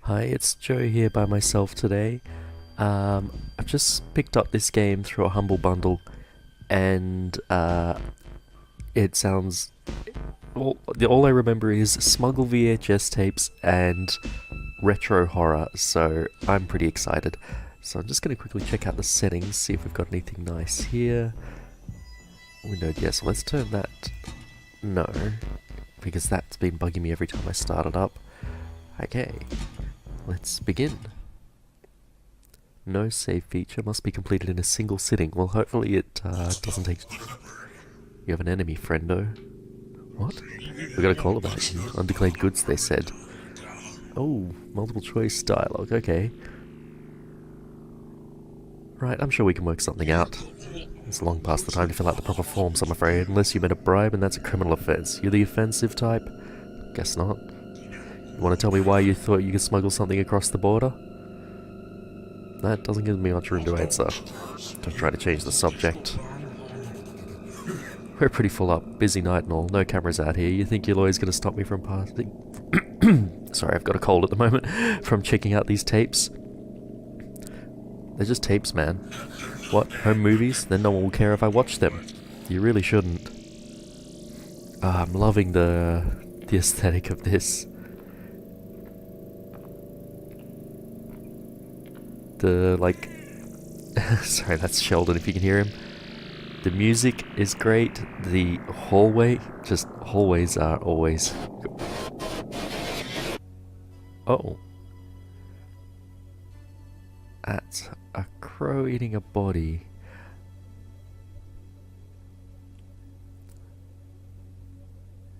Hi, it's Joe here by myself today. I've just picked up this game through a humble bundle, and it sounds. All I remember is smuggle VHS tapes and retro horror, so I'm pretty excited. So I'm just going to quickly check out the settings, see if we've got anything nice here. Windowed, yes, let's turn that. No, because that's been bugging me every time I start it up. Okay. Let's begin. No save feature must be completed in a single sitting. Well, hopefully it doesn't take... You have an enemy, friendo. What? We got a call about you. Undeclared goods, they said. Oh, multiple choice dialogue, okay. Right, I'm sure we can work something out. It's long past the time to fill out the proper forms, I'm afraid, unless you meant a bribe and that's a criminal offense. You're the offensive type? Guess not. You want to tell me why you thought you could smuggle something across the border? That doesn't give me much room to answer. Don't try to change the subject. We're pretty full up, busy night and all, no cameras out here. You think your lawyer's gonna stop me from passing... Sorry, I've got a cold at the moment. From checking out these tapes? They're just tapes, man. What, home movies? Then no one will care if I watch them. You really shouldn't. I'm loving the aesthetic of this. Like... Sorry, that's Sheldon if you can hear him. The music is great. The hallway, just hallways are always... Oh. That's a crow eating a body.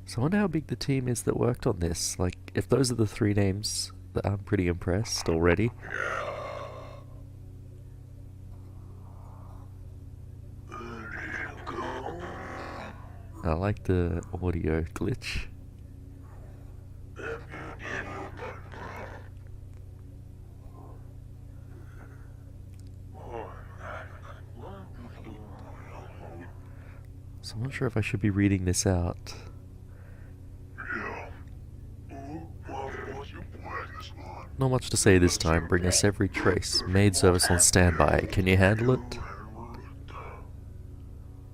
So I wonder how big the team is that worked on this. Like, if those are the three names, I'm pretty impressed already. I like the audio glitch. So I'm not sure if I should be reading this out. Not much to say this time. Bring us every trace. Maid service on standby. Can you handle it?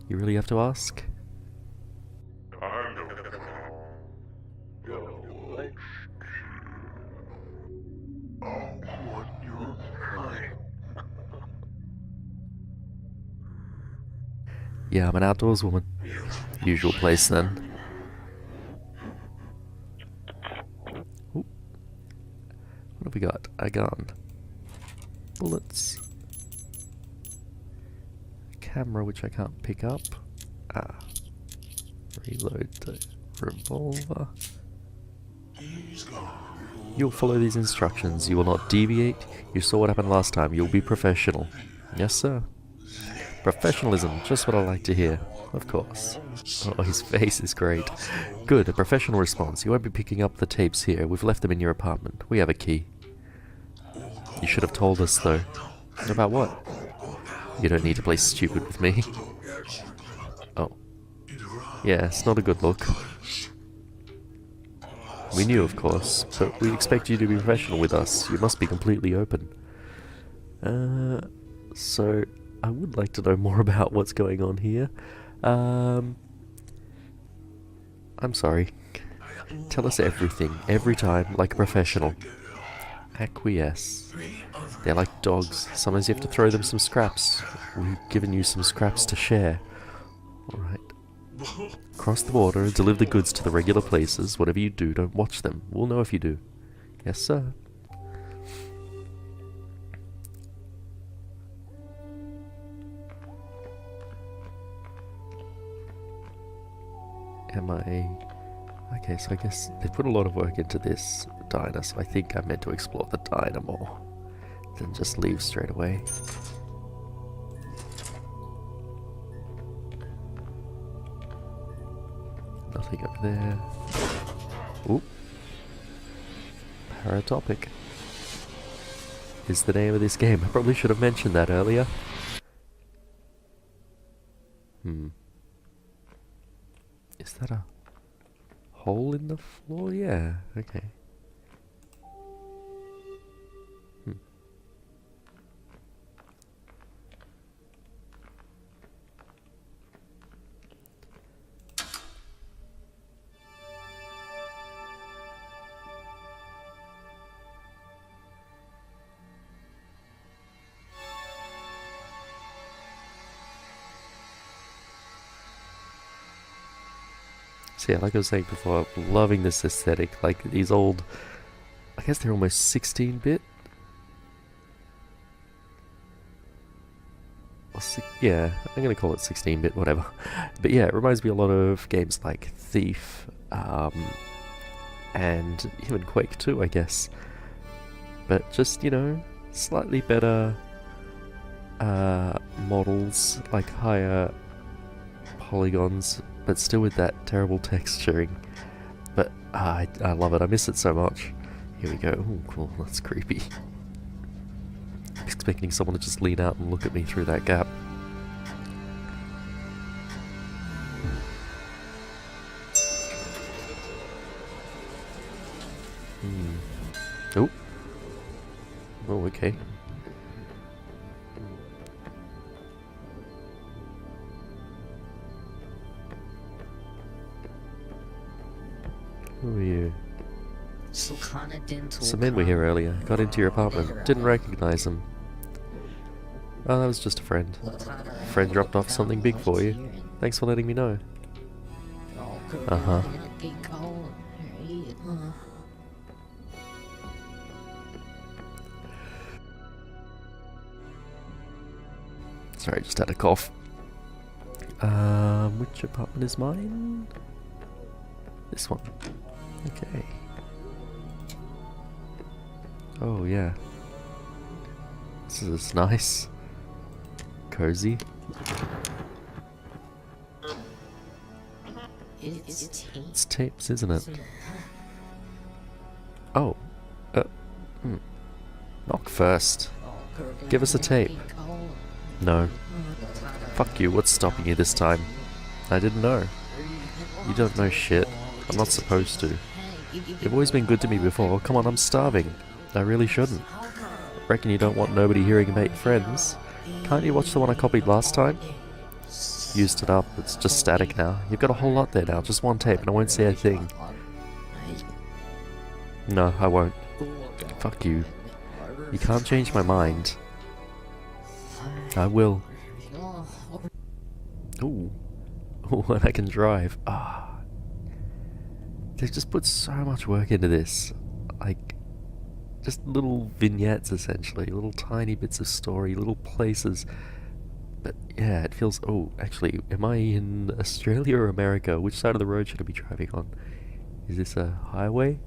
You really have to ask? Yeah, I'm an outdoors woman. Usual place then. Ooh. What have we got? A gun. Bullets. Camera which I can't pick up. Ah. Reload the revolver. You'll follow these instructions. You will not deviate. You saw what happened last time. You'll be professional. Yes, sir. Professionalism, just what I like to hear. Of course. Oh, his face is great. Good, a professional response. You won't be picking up the tapes here. We've left them in your apartment. We have a key. You should have told us, though. About what? You don't need to play stupid with me. Oh. Yeah, it's not a good look. We knew, of course, but we expect you to be professional with us. You must be completely open. So... I would like to know more about what's going on here. I'm sorry. Tell us everything, every time, like a professional. Acquiesce. They're like dogs. Sometimes you have to throw them some scraps. We've given you some scraps to share. Alright. Cross the border and deliver the goods to the regular places. Whatever you do, don't watch them. We'll know if you do. Yes, sir. Am I... Okay, so I guess they put a lot of work into this diner, so I think I'm meant to explore the diner more than just leave straight away. Nothing over there. Oop. Paratopic is the name of this game. I probably should have mentioned that earlier. Is that a hole in the floor? Yeah, okay. So yeah, like I was saying before, I'm loving this aesthetic. Like these old, I guess they're almost 16-bit. Yeah, I'm gonna call it 16-bit, whatever. But yeah, it reminds me a lot of games like Thief, and even Quake 2, I guess. But just, you know, slightly better models, like higher polygons, but still with that terrible texturing. But I love it, I miss it so much. Here we go. Ooh, cool, that's creepy. I'm expecting someone to just lean out and look at me through that gap. Oh. Oh, okay. Who are you? Some men were here earlier. Got into your apartment. Didn't recognize them. Oh, that was just a friend. Friend dropped off something big for you. Thanks for letting me know. Uh-huh. Sorry, just had a cough. Which apartment is mine? This one. Okay. Oh, yeah. This is nice. Cozy. It's tapes, isn't it? Oh. Knock first. Give us a tape. No. Fuck you, what's stopping you this time? I didn't know. You don't know shit. I'm not supposed to. You've always been good to me before. Come on, I'm starving. I really shouldn't. Reckon you don't want nobody hearing about your friends? Can't you watch the one I copied last time? Used it up, it's just static now. You've got a whole lot there now, just one tape and I won't say a thing. No, I won't. Fuck you. You can't change my mind. I will. Ooh. Ooh, and I can drive. Ah. They've just put so much work into this. Like, just little vignettes essentially, little tiny bits of story, little places. But yeah, it feels... Oh, actually, am I in Australia or America? Which side of the road should I be driving on? Is this a highway?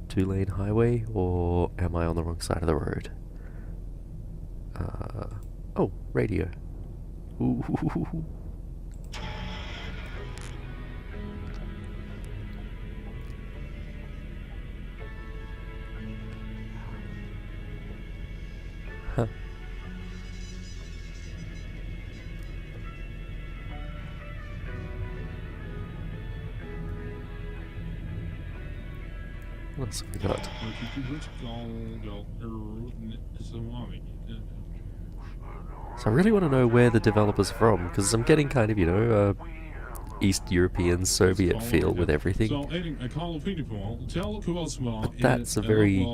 2-lane highway? Or am I on the wrong side of the road? Oh, radio. Ooh. Huh. What else have we got? So I really want to know where the developer's from, because I'm getting kind of, you know, East European Soviet feel with everything. But that's a very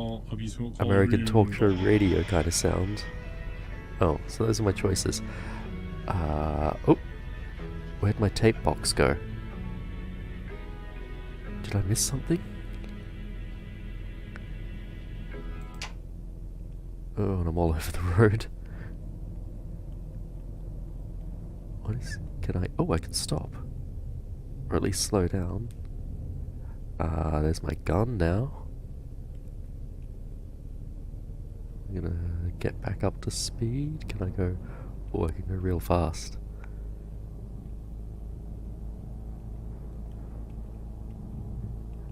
American talk show radio kind of sound. Oh, so those are my choices. Oh, where'd my tape box go? Did I miss something? Oh, and I'm all over the road. What is... Can I... Oh, I can stop. Or at least slow down. There's my gun now. I'm gonna get back up to speed. Can I go... Oh, I can go real fast.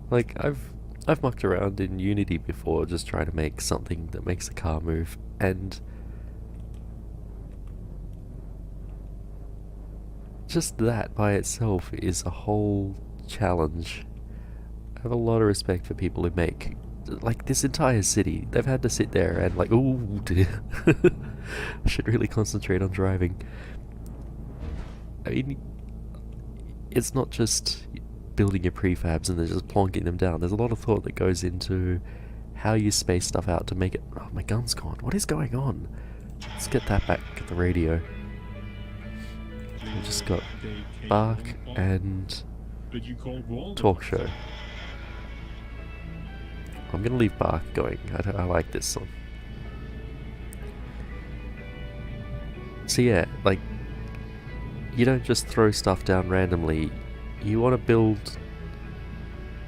Like, I've mucked around in Unity before just trying to make something that makes a car move, and just that by itself is a whole challenge. I have a lot of respect for people who make, like, this entire city. They've had to sit there and like, oh dear, I should really concentrate on driving. I mean, it's not just building your prefabs and then just plonking them down. There's a lot of thought that goes into how you space stuff out to make it... Oh, my gun's gone. What is going on? Let's get that back at the radio. We just got bark and talk show. I'm gonna leave Bark going. I like this song. So yeah, like, you don't just throw stuff down randomly. You want to build...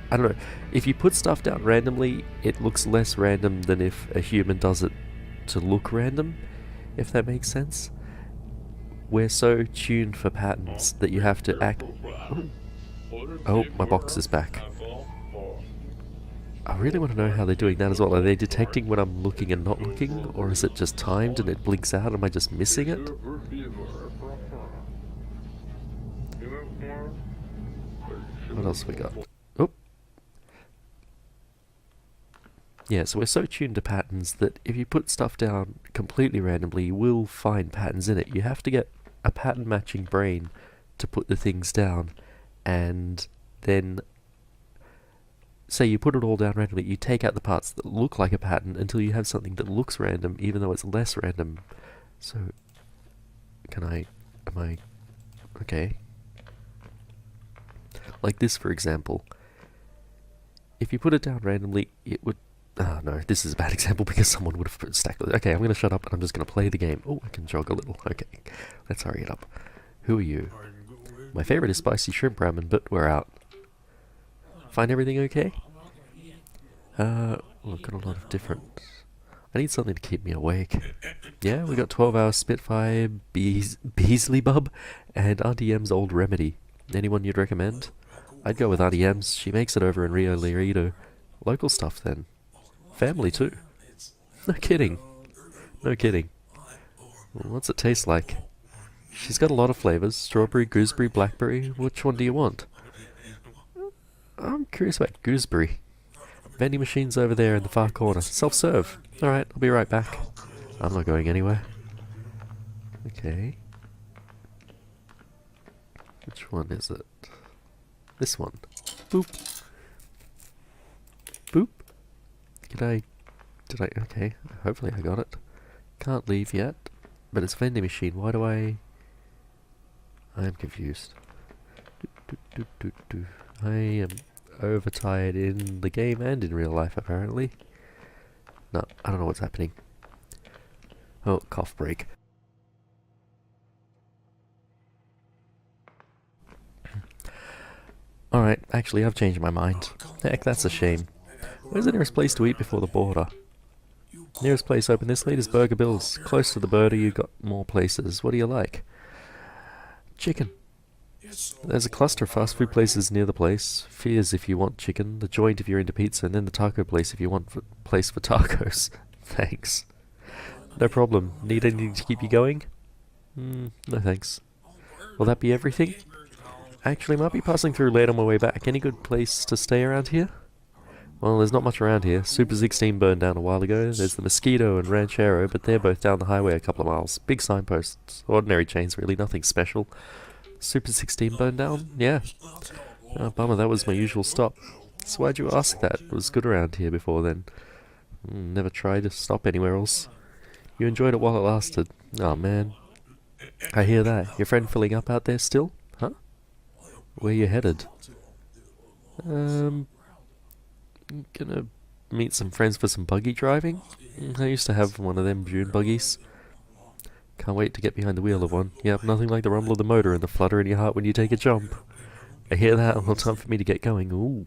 I don't know. If you put stuff down randomly, it looks less random than if a human does it to look random, if that makes sense. We're so tuned for patterns that you have to act... Oh, my box is back. I really want to know how they're doing that as well. Are they detecting when I'm looking and not looking? Or is it just timed and it blinks out? Am I just missing it? What else we got? Oh. Yeah, so we're so tuned to patterns that if you put stuff down completely randomly, you will find patterns in it. You have to get a pattern matching brain to put the things down, and then say you put it all down randomly, you take out the parts that look like a pattern until you have something that looks random, even though it's less random. So, am I, okay. Like this, for example. If you put it down randomly, it would, oh no, this is a bad example because someone would have stacked it. Okay, I'm going to shut up and I'm just going to play the game. Oh, I can jog a little. Okay, let's hurry it up. Who are you? My favorite is spicy shrimp ramen, but we're out. Find everything okay? We've got a lot of different... I need something to keep me awake. Yeah, we got 12-hour Spitfire, Beasley Bub, and Auntie M's Old Remedy. Anyone you'd recommend? I'd go with Auntie M's. She makes it over in Rio Laredo. Local stuff, then. Family, too. No kidding. No kidding. What's it taste like? She's got a lot of flavors. Strawberry, gooseberry, blackberry. Which one do you want? I'm curious about gooseberry. Vending machines over there in the far corner. Self-serve. Alright, I'll be right back. I'm not going anywhere. Okay. Which one is it? This one. Boop. Boop. Did I, okay. Hopefully I got it. Can't leave yet. But it's vending machine. Why do I am confused. I am overtired in the game and in real life, apparently. No, I don't know what's happening. Oh, cough break. Alright, actually I've changed my mind. Heck, that's a shame. Where's the nearest place to eat before the border? Nearest place open this late is Burger Bill's. Close to the border you got more places. What do you like? Chicken. There's a cluster of fast food places near the place. Fears if you want chicken, the Joint if you're into pizza, and then the taco place if you want place for tacos. Thanks. No problem. Need anything to keep you going? No thanks. Will that be everything? Actually, might be passing through late on my way back. Any good place to stay around here? Well, there's not much around here. Super 16 burned down a while ago. There's the Mosquito and Ranchero, but they're both down the highway a couple of miles. Big signposts. Ordinary chains, really. Nothing special. Super 16 burned down? Yeah. Oh, bummer, that was my usual stop. So why'd you ask that? It was good around here before then. Never tried to stop anywhere else. You enjoyed it while it lasted. Oh man. I hear that. Your friend filling up out there still? Huh? Where you headed? Gonna meet some friends for some buggy driving. I used to have one of them June buggies. Can't wait to get behind the wheel of one. Yep, nothing like the rumble of the motor and the flutter in your heart when you take a jump. I hear that. Well, time for me to get going. Ooh.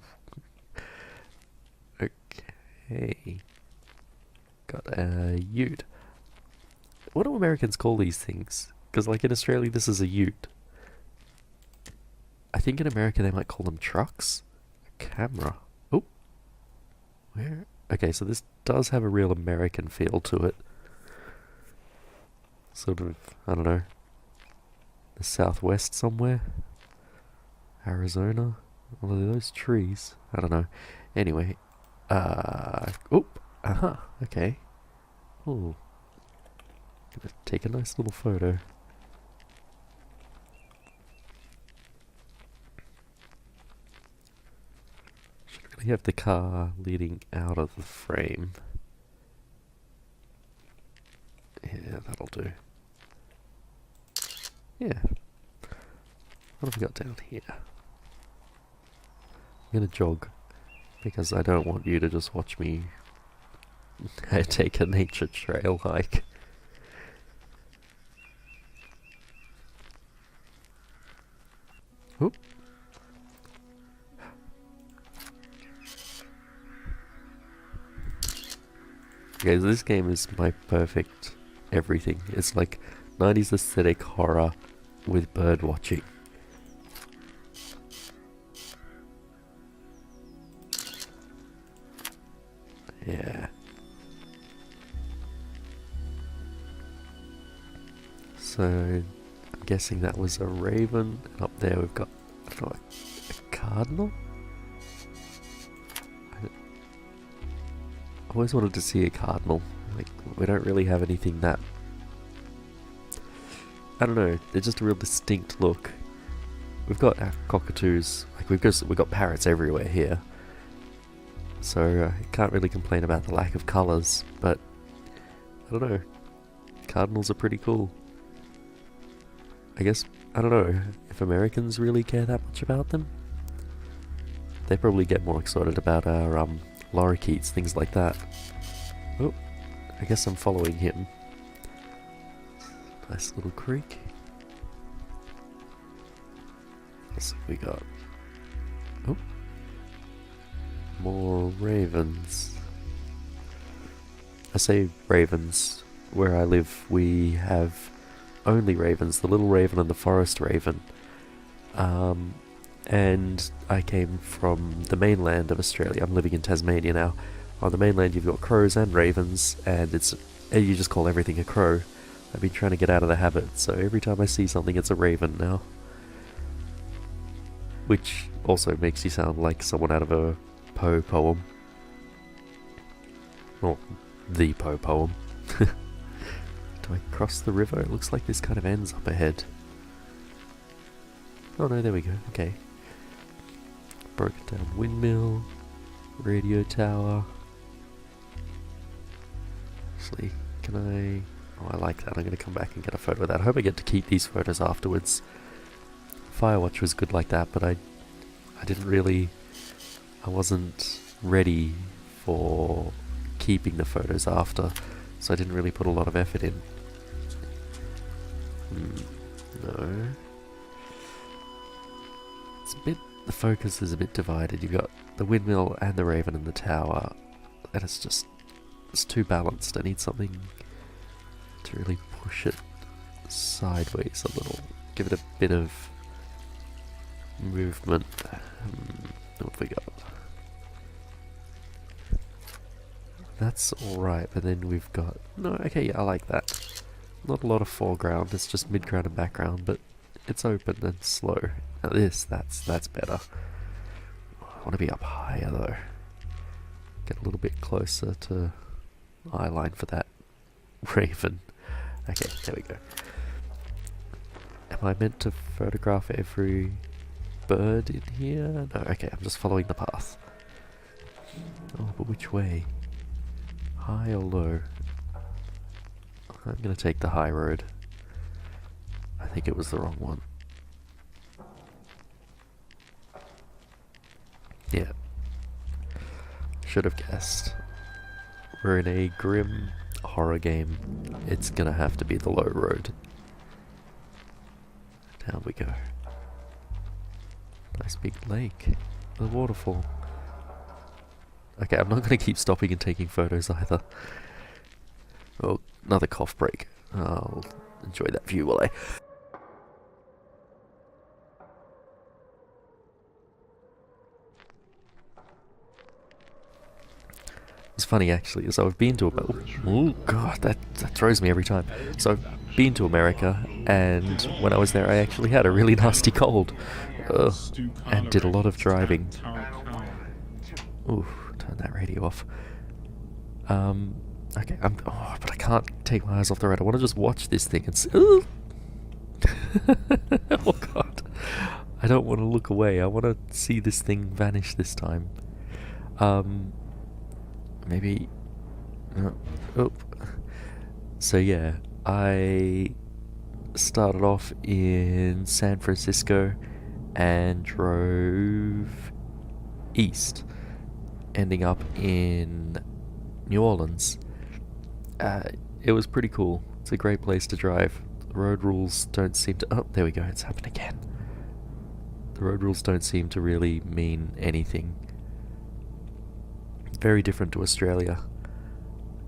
Okay. Got a ute. What do Americans call these things? Because, like, in Australia, this is a ute. I think in America they might call them trucks. A camera. Oh. Where? Okay, so this does have a real American feel to it. Sort of, I don't know, the southwest somewhere? Arizona? What are those trees? I don't know. Anyway, okay. Ooh. Gonna take a nice little photo. Should really have the car leading out of the frame. Yeah, that'll do. Yeah. What have we got down here? gonna jog because I don't want you to just watch me take a nature trail hike. Oop. Okay, so this game is my perfect everything. It's like 90s aesthetic horror with bird watching. Yeah. So, I'm guessing that was a raven, and up there we've got, I don't know, a cardinal? I always wanted to see a cardinal. Like, we don't really have anything that... I don't know, they're just a real distinct look. We've got our cockatoos, like we've got parrots everywhere here. So I can't really complain about the lack of colours, but I don't know, cardinals are pretty cool. I guess, I don't know, if Americans really care that much about them? They probably get more excited about our lorikeets, things like that. Oh, I guess I'm following him. Nice little creek. Let's see what we got. Oh, more ravens. I say ravens. Where I live, we have only ravens, the little raven and the forest raven. And I came from the mainland of Australia. I'm living in Tasmania now. On the mainland you've got crows and ravens, and you just call everything a crow. I've been trying to get out of the habit, so every time I see something it's a raven now. Which also makes you sound like someone out of a Poe poem. Or the Poe poem. Do I cross the river? It looks like this kind of ends up ahead. Oh no, there we go, okay. Broken down windmill, radio tower. Actually, can I... Oh, I like that. I'm going to come back and get a photo of that. I hope I get to keep these photos afterwards. Firewatch was good like that, but I didn't really... I wasn't ready for keeping the photos after, so I didn't really put a lot of effort in. No. It's a bit... The focus is a bit divided. You've got the windmill and the raven and the tower, and it's just... It's too balanced. I need something to really push it sideways a little. Give it a bit of movement. What have we got? That's alright, but then we've got... No, okay, yeah, I like that. Not a lot of foreground, it's just midground and background, but it's open and slow. Now that's better. I want to be up higher though. Get a little bit closer to eye line for that raven. Okay, there we go. Am I meant to photograph every bird in here? No, okay, I'm just following the path. Oh, but which way? High or low? I'm gonna take the high road. I think it was the wrong one. Yeah. Should have guessed. We're in a grim horror game. It's gonna have to be the low road. Down we go. Nice big lake. The waterfall. Okay, I'm not gonna keep stopping and taking photos either. Oh, another cough break. I'll enjoy that view while I... It's funny actually, so I've been to oh god, that throws me every time. So I've been to America, and when I was there I actually had a really nasty cold. And did a lot of driving. Ooh, turn that radio off. Okay, but I can't take my eyes off the road. I want to just watch this thing and see. Oh god. I don't want to look away. I want to see this thing vanish this time. Maybe... oh. So yeah, I started off in San Francisco and drove east, ending up in New Orleans. It was pretty cool. It's a great place to drive. The road rules don't seem to... Oh, there we go, it's happened again. The road rules don't seem to really mean anything. Very different to Australia.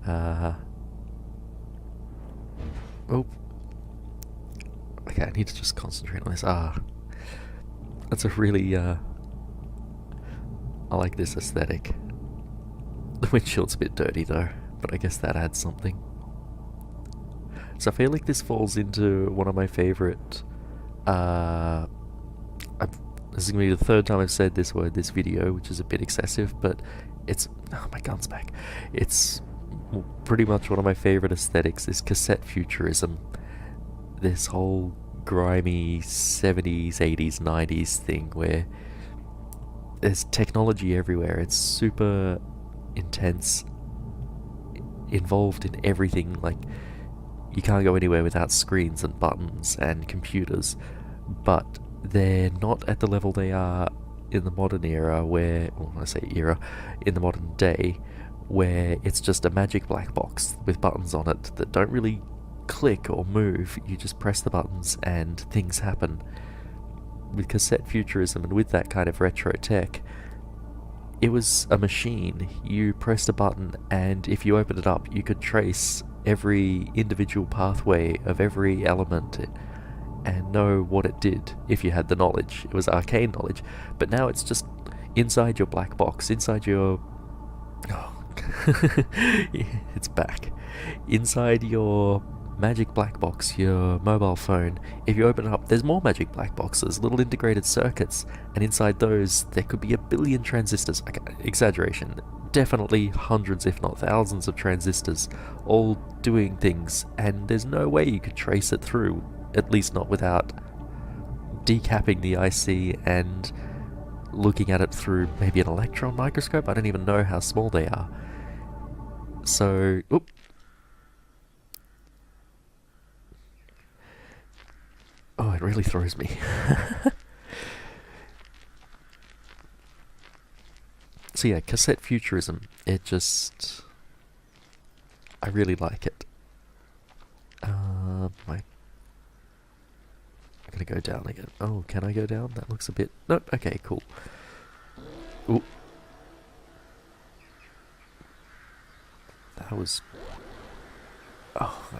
Oh. Okay, I need to just concentrate on this. That's a really, I like this aesthetic. The windshield's a bit dirty though, but I guess that adds something. So I feel like this falls into one of my favourite, this is going to be the third time I've said this word this video, which is a bit excessive, but it's... Oh, my gun's back. It's pretty much one of my favourite aesthetics, is cassette futurism. This whole grimy 70s, 80s, 90s thing where there's technology everywhere. It's super intense, involved in everything. Like, you can't go anywhere without screens and buttons and computers, but they're not at the level they are in the modern era where, well, when I say era, in the modern day, where it's just a magic black box with buttons on it that don't really click or move. You just press the buttons and things happen. With cassette futurism and with that kind of retro tech, it was a machine. You pressed a button and if you opened it up, you could trace every individual pathway of every element and know what it did if you had the knowledge. It was arcane knowledge, but now it's just inside your black box, inside your... Oh, it's back. Inside your magic black box, your mobile phone. If you open it up, there's more magic black boxes, little integrated circuits, and inside those there could be a billion transistors. Okay, exaggeration. Definitely hundreds if not thousands of transistors, all doing things, and there's no way you could trace it through, at least not without decapping the IC and looking at it through maybe an electron microscope. I don't even know how small they are. So, oop. Oh, it really throws me. So yeah, cassette futurism, it just... I really like it. I'm gonna go down again. Oh, can I go down? That looks a bit... Nope, okay, cool. Ooh. That was... Oh,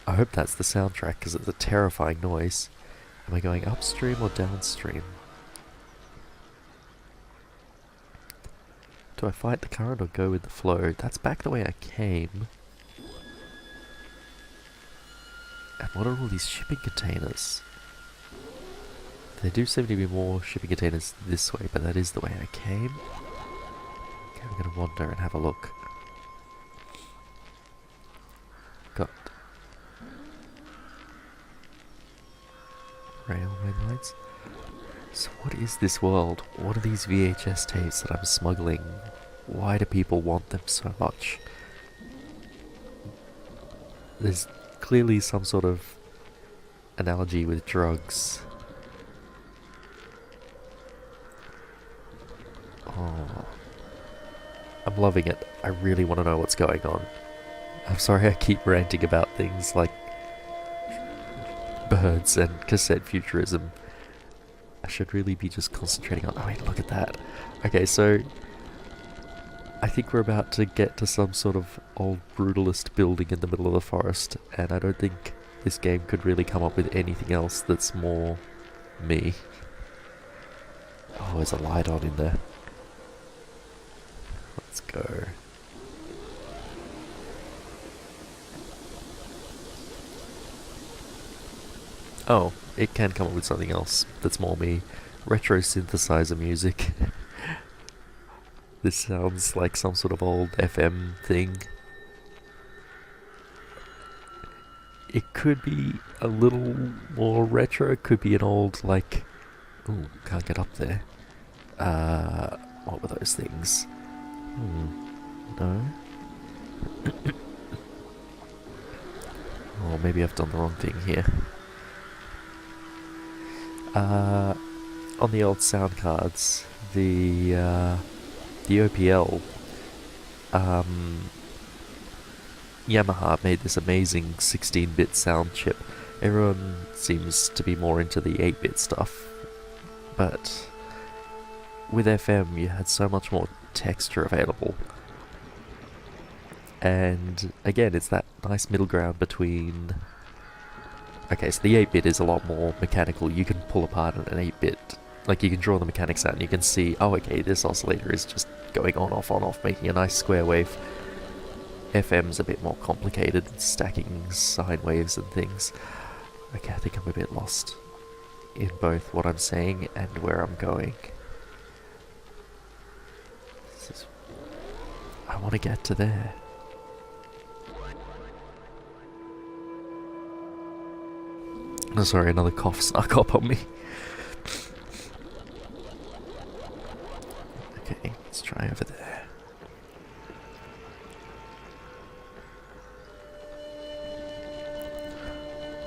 I hope that's the soundtrack, because it's a terrifying noise. Am I going upstream or downstream? Do I fight the current or go with the flow? That's back the way I came. And what are all these shipping containers? There do seem to be more shipping containers this way, but that is the way I came. Okay, I'm gonna wander and have a look. Got railway lines. So what is this world? What are these VHS tapes that I'm smuggling? Why do people want them so much? There's clearly some sort of analogy with drugs. Oh, I'm loving it. I really want to know what's going on. I'm sorry I keep ranting about things like birds and cassette futurism. I should really be just concentrating on... Oh wait, look at that. Okay, so I think we're about to get to some sort of old brutalist building in the middle of the forest, and I don't think this game could really come up with anything else that's more me. Oh, there's a light on in there. Let's go. Oh, it can come up with something else that's more me. Retro synthesizer music. This sounds like some sort of old FM thing. It could be a little more retro. It could be an old, like... Ooh, can't get up there. What were those things? No? Oh, maybe I've done the wrong thing here. On the old sound cards, the the OPL, Yamaha made this amazing 16-bit sound chip. Everyone seems to be more into the 8-bit stuff, but with FM you had so much more texture available. And again, it's that nice middle ground between... Okay, so the 8-bit is a lot more mechanical. You can pull apart an 8-bit, like you can draw the mechanics out and you can see, oh okay, this oscillator is just going on off, making a nice square wave. FM's a bit more complicated, stacking sine waves and things. Okay, I think I'm a bit lost in both what I'm saying and where I'm going. I want to get to there. Oh, sorry, another cough snuck up on me. Okay, let's try over there.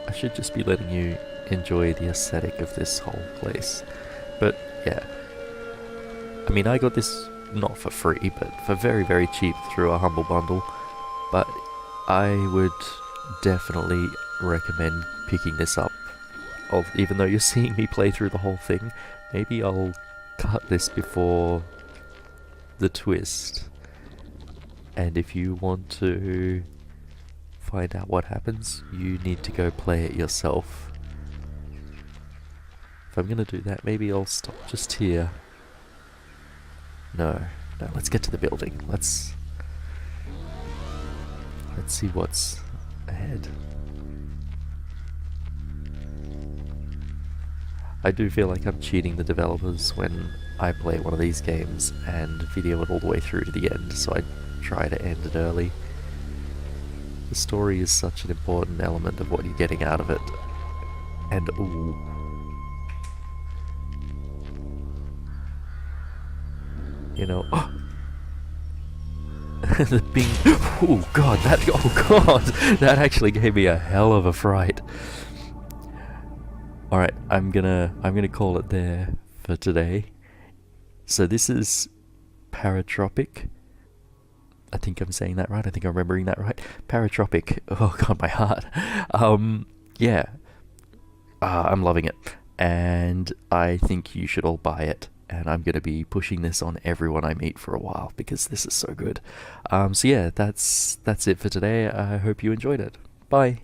I should just be letting you enjoy the aesthetic of this whole place. But yeah, I mean, I got this not for free, but for very, very cheap through a Humble Bundle. But I would definitely recommend picking this up. Even though you're seeing me play through the whole thing, maybe I'll cut this before the twist. And if you want to find out what happens, you need to go play it yourself. If I'm gonna do that, maybe I'll stop just here. No, let's get to the building. Let's see what's ahead. I do feel like I'm cheating the developers when I play one of these games and video it all the way through to the end, so I try to end it early. The story is such an important element of what you're getting out of it. And ooh. You know, the bing, oh god, that actually gave me a hell of a fright. Alright, I'm gonna call it there for today. So this is Paratropic. I think I'm saying that right. I think I'm remembering that right. Paratropic. Oh god, my heart. Yeah. I'm loving it. And I think you should all buy it. And I'm going to be pushing this on everyone I meet for a while because this is so good. So yeah, that's it for today. I hope you enjoyed it. Bye.